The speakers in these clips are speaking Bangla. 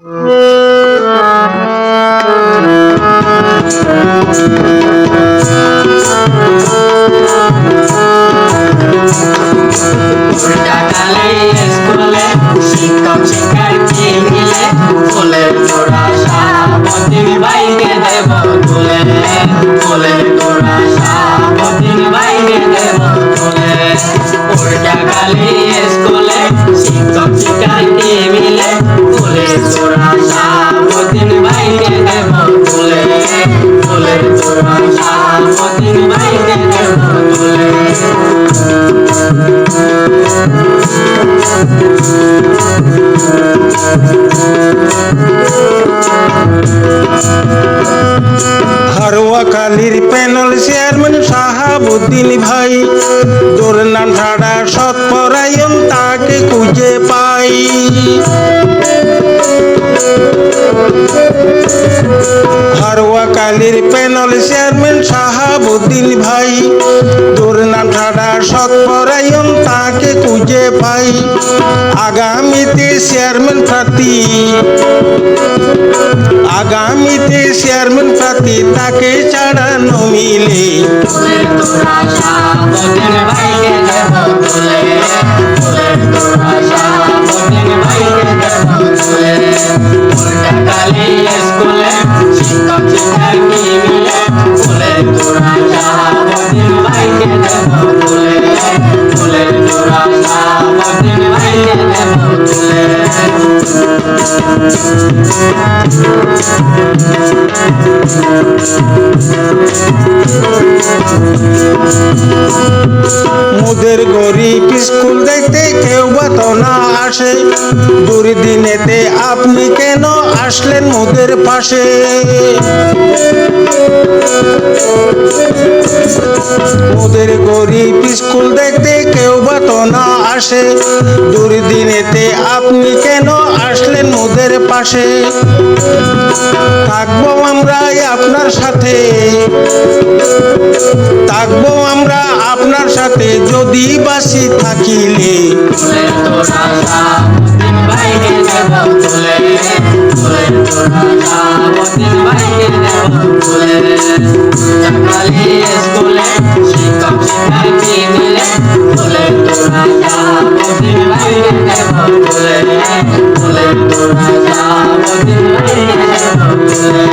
স্কুলে শিক্ষক শিক্ষার্থী মিলে ফুলের তোড়া শাহাবুদ্দিন ভাইকে দেব তুলে, ফুলের তোড়া শাহাবুদ্দিন ভাইকে দেব তুলে। উল্টাখালী স্কুলে শিক্ষক শিক্ষার্থী মিলে ফুলের তোড়া শাহাবুদ্দিন ভাইকে দেব তুলে, ফুলের তোড়া শাহাবুদ্দিন ভাইকে দেব তুলে। হারোয়াখালীর প্যানেল চেয়ারম্যান শাহাবুদ্দিন ভাই, তোর নাম ছাড়া সৎপরায়ণ তাকে খুঁজে পাই। হারোয়াখালীর প্যানেল চেয়ারম্যান শাহাবুদ্দিন ভাই, তোর নাম ছাড়া সৎপরায়ণ তাকে খুঁজে পাই। আগামীতে চেয়ারম্যান প্রার্থী, আগামীতে চেয়ারম্যান প্রার্থী তাকে ছাড়া নমিলে। ফুলের তোড়া শাহাবুদ্দিন ভাইকে দেব তুলে, ফুলের তোড়া শাহাবুদ্দিন ভাইকে দেব তুলে। উল্টাখালী স্কুলে শিক্ষক শিক্ষার্থী মিলে ফুলের তোড়া শাহাবুদ্দিন ভাইকে দেব তুলে, ফুলের তোড়া শাহাবুদ্দিন ভাইকে দেব তুলে। মোদের গরিব স্কুল দেখতে কেউ বা তো না আসে, দুর্দিনেতে আপনি কেন আসলেন মোদের পাশে? মোদের গরিব স্কুল দেখতে কেউ বা তো না আসে, দুর্দিনেতে আপনি কেন আসলেন মোদের পাশে? থাকবো আমরা আপনার সাথে, থাকবো আমরা আপনার সাথে যদি বাসি থাকিলে। ফুলের তোড়া শাহাবুদ্দিন ভাইকে দেব তুলে, ফুলের তোড়া শাহাবুদ্দিন ভাইকে দেব তুলে। উল্টাখালী স্কুলে শিক্ষক শিক্ষার্থী মিলে ফুলের তোড়া শাহাবুদ্দিন ভাইকে দেব তুলে, ফুলের তোড়া শাহাবুদ্দিন ভাইকে দেব তুলে।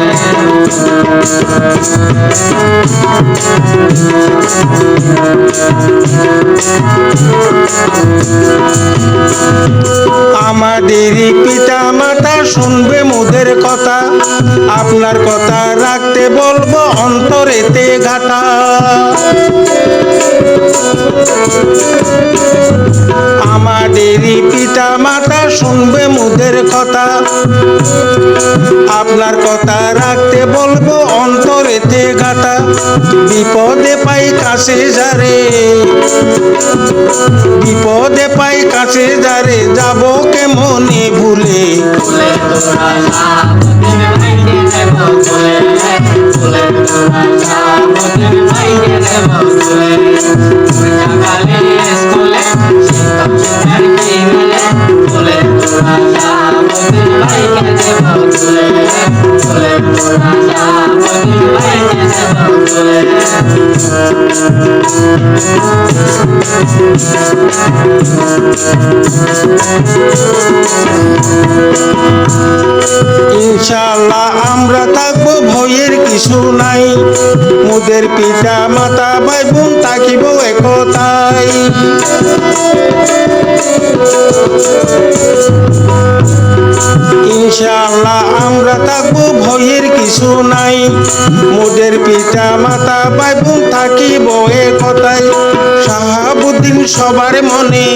আমাদেরই পিতা মাতা শুনবে মোদের কথা, আপনার কথা রাখতে বলবো অন্তরেতে ঘাটা। আমাদেরই পিতা মাতা শুনবে মোদের কথা, আপনার কথা রাখতে বলবো অন্তরেতে ঘাটা। বিপদে পাই কাছে যারে, বিপদে পাই কাছে যারে, যাব কেমনে ভুলে। ফুলের তোড়া শাহাবুদ্দিন ভাইকে দেব তুলে, ফুলের তোড়া শাহাবুদ্দিন ভাইকে দেব তুলে। উল্টাখালী স্কুলে শিক্ষক শিক্ষার্থী মিলে ফুলের তোড়া শাহাবুদ্দিন ভাইকে দেব তুলে, ফুলের তোড়া শাহাবুদ্দিন ভাইকে দেব তুলে। ইনশাআল্লাহ আমরা থাকবো, ভয়ের কিছু নাই, মোদের পিতা মাতা ভাই বোন থাকিব একতাই। ইনশাআল্লাহ আমরা থাকবো, ভয়ের কিছু নাই, মোদের পিতা মাতা ভাই বোন থাকিব একতাই। শাহাবুদ্দিন সবার মনে,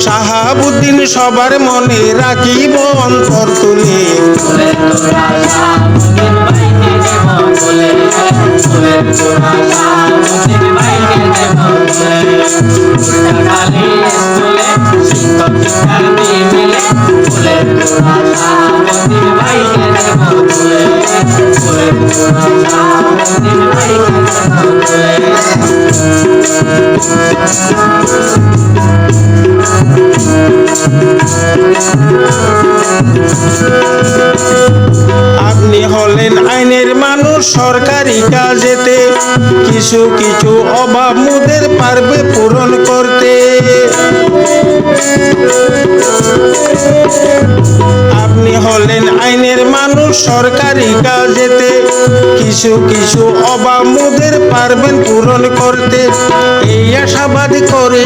শাহাবুদ্দিন সবার মনে রাখিব অন্তর তুলে। ফুলের তোড়া শাহাবুদ্দিন ভাইকে দেব তুলে, ফুলের তোড়া শাহাবুদ্দিন ভাইকে দেব তুলে। উল্টাখালী স্কুলে শিক্ষক শিক্ষার্থী মিলে ফুলের তোড়া শাহাবুদ্দিন ভাইকে দেব তুলে, ফুলের তোড়া শাহাবুদ্দিন ভাইকে দেব তুলে। আপনি হলেন আইনের মানুষ, সরকারি কাজেতে কিছু কিছু অভাব মুদের পারবে পূরণ করতে। আপনি হলেন আইনের মানুষ, সরকারি কাজেতে কিছু কিছু অভাব মুদের পারবেন পূরণ করতে। এই আশাবাদ করে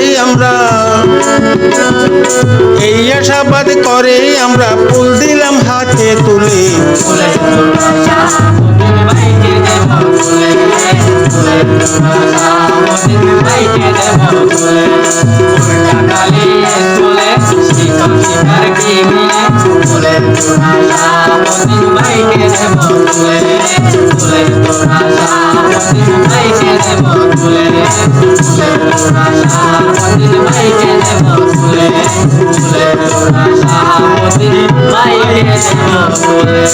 আমরা ফুল দিলাম হাতে তুলে। ফুলের তোড়া শাহাবুদ্দিন ভাইকে দেব তুলে, ফুলের তোড়া শাহাবুদ্দিন ভাইকে দেব তুলে। উল্টা কালী স্কুলে শিক্ষক শিক্ষার্থী মিলে ফুলের তোড়া শাহাবুদ্দিন ভাইকে দেব তুলে, ফুলের তোড়া শাহাবুদ্দিন ভাইকে দেব তুলে, ফুলের তোড়া শাহাবুদ্দিন ভাইকে দেব তুলে, ফুলের তোড়া শাহাবুদ্দিন ভাইকে দেব তুলে।